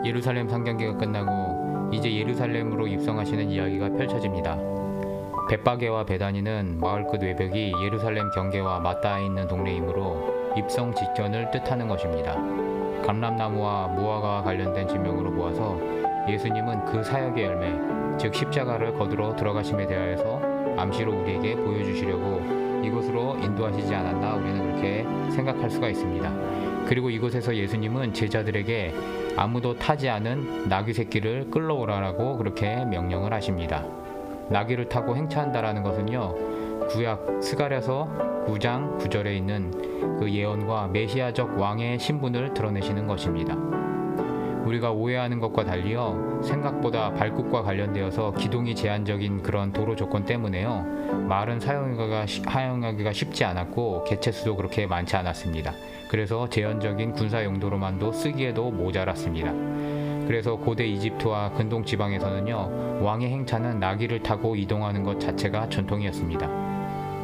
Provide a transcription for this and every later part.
예루살렘 상경기가 끝나고 이제 예루살렘으로 입성하시는 이야기가 펼쳐집니다. 벳바게와 베다니는 마을 끝 외벽이 예루살렘 경계와 맞닿아 있는 동네이므로 입성 직전을 뜻하는 것입니다. 감람나무와 무화과와 관련된 지명으로 보아서 예수님은 그 사역의 열매, 즉 십자가를 거두러 들어가심에 대하여서 암시로 우리에게 보여주시려고 이곳으로 인도하시지 않았나 우리는 그렇게 생각할 수가 있습니다. 그리고 이곳에서 예수님은 제자들에게 아무도 타지 않은 나귀 새끼를 끌러오라라고 그렇게 명령을 하십니다. 나귀를 타고 행차한다라는 것은요, 구약 스가랴서 9장 9절에 있는 그 예언과 메시아적 왕의 신분을 드러내시는 것입니다. 우리가 오해하는 것과 달리요, 생각보다 발굽과 관련되어서 기동이 제한적인 그런 도로 조건 때문에요, 말은 사용하기가 쉽지 않았고 개체수도 그렇게 많지 않았습니다. 그래서 제한적인 군사 용도로만도 쓰기에도 모자랐습니다. 그래서 고대 이집트와 근동 지방에서는요, 왕의 행차는 나귀를 타고 이동하는 것 자체가 전통이었습니다.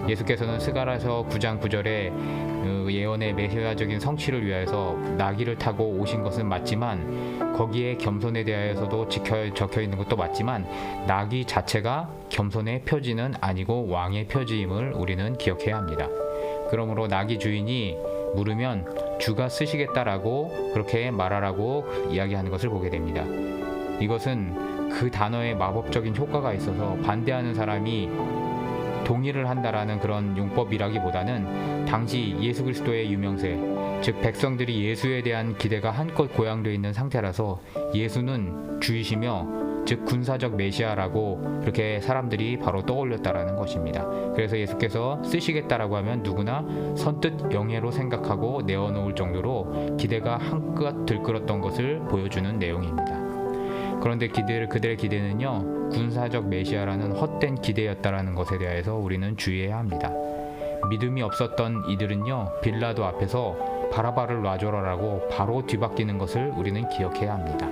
예수께서는 스가랴서 9장 9절에 예언의 메시아적인 성취를 위하여서 나귀를 타고 오신 것은 맞지만, 거기에 겸손에 대하여서도 적혀 있는 것도 맞지만, 나귀 자체가 겸손의 표지는 아니고 왕의 표지임을 우리는 기억해야 합니다. 그러므로 나귀 주인이 물으면 주가 쓰시겠다라고 그렇게 말하라고 이야기하는 것을 보게 됩니다. 이것은 그 단어에 마법적인 효과가 있어서 반대하는 사람이 동의를 한다라는 그런 용법이라기보다는 당시 예수 그리스도의 유명세, 즉 백성들이 예수에 대한 기대가 한껏 고양되어 있는 상태라서 예수는 주이시며 즉 군사적 메시아라고 그렇게 사람들이 바로 떠올렸다라는 것입니다. 그래서 예수께서 쓰시겠다라고 하면 누구나 선뜻 영예로 생각하고 내어놓을 정도로 기대가 한껏 들끓었던 것을 보여주는 내용입니다. 그런데 그들의 기대는요, 군사적 메시아라는 헛된 기대였다라는 것에 대해서 우리는 주의해야 합니다. 믿음이 없었던 이들은요, 빌라도 앞에서 바라바를 놔줘라라고 바로 뒤바뀌는 것을 우리는 기억해야 합니다.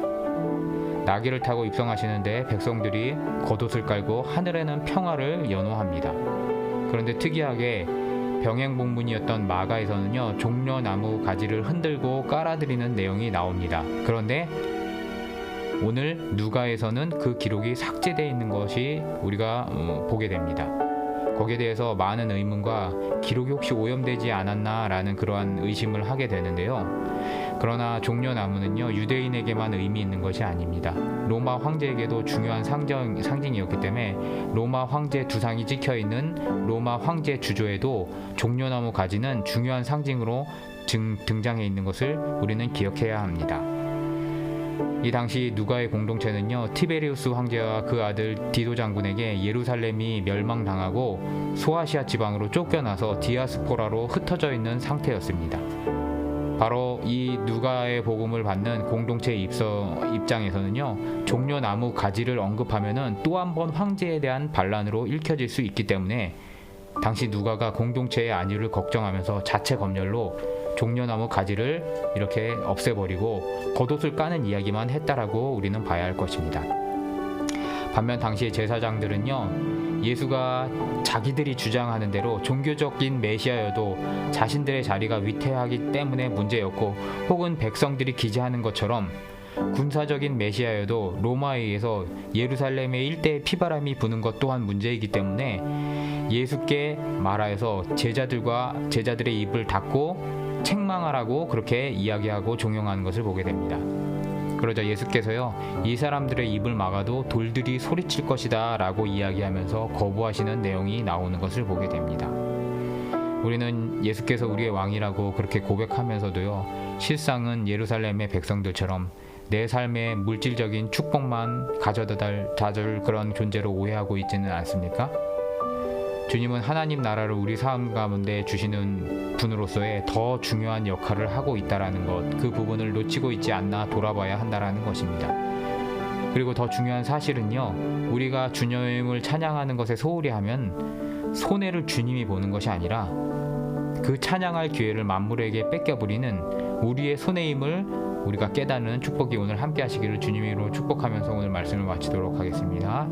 나귀를 타고 입성하시는데 백성들이 겉옷을 깔고 하늘에는 평화를 연호합니다. 그런데 특이하게 병행복문이었던 마가에서는요, 종려나무 가지를 흔들고 깔아드리는 내용이 나옵니다. 그런데 오늘 누가에서는 그 기록이 삭제되어 있는 것이 우리가 보게 됩니다. 거기에 대해서 많은 의문과 기록이 혹시 오염되지 않았나라는 그러한 의심을 하게 되는데요. 그러나 종려나무는요, 유대인에게만 의미 있는 것이 아닙니다. 로마 황제에게도 중요한 상징이었기 때문에 로마 황제 두상이 찍혀있는 로마 황제 주조에도 종려나무 가지는 중요한 상징으로 등장해 있는 것을 우리는 기억해야 합니다. 이 당시 누가의 공동체는요, 티베리우스 황제와 그 아들 디도 장군에게 예루살렘이 멸망당하고 소아시아 지방으로 쫓겨나서 디아스포라로 흩어져 있는 상태였습니다. 바로 이 누가의 복음을 받는 공동체 입장에서는요, 종려나무 가지를 언급하면은 또 한 번 황제에 대한 반란으로 읽혀질 수 있기 때문에 당시 누가가 공동체의 안위를 걱정하면서 자체 검열로 종려나무 가지를 이렇게 없애버리고 겉옷을 까는 이야기만 했다라고 우리는 봐야 할 것입니다. 반면 당시의 제사장들은요, 예수가 자기들이 주장하는 대로 종교적인 메시아여도 자신들의 자리가 위태하기 때문에 문제였고, 혹은 백성들이 기재하는 것처럼 군사적인 메시아여도 로마에 의해서 예루살렘의 일대에 피바람이 부는 것 또한 문제이기 때문에 예수께 말하여서 제자들의 입을 닫고 책망하라고 그렇게 이야기하고 종용하는 것을 보게 됩니다. 그러자 예수께서요, 이 사람들의 입을 막아도 돌들이 소리칠 것이다 라고 이야기하면서 거부하시는 내용이 나오는 것을 보게 됩니다. 우리는 예수께서 우리의 왕이라고 그렇게 고백하면서도요, 실상은 예루살렘의 백성들처럼 내 삶의 물질적인 축복만 가져다 줄 그런 존재로 오해하고 있지는 않습니까? 주님은 하나님 나라를 우리 삶 가운데 주시는 분으로서의 더 중요한 역할을 하고 있다라는 것, 그 부분을 놓치고 있지 않나 돌아봐야 한다라는 것입니다. 그리고 더 중요한 사실은요, 우리가 주님을 찬양하는 것에 소홀히 하면 손해를 주님이 보는 것이 아니라 그 찬양할 기회를 만물에게 뺏겨버리는 우리의 손해임을 우리가 깨닫는 축복이 오늘 함께 하시기를 주님으로 축복하면서 오늘 말씀을 마치도록 하겠습니다.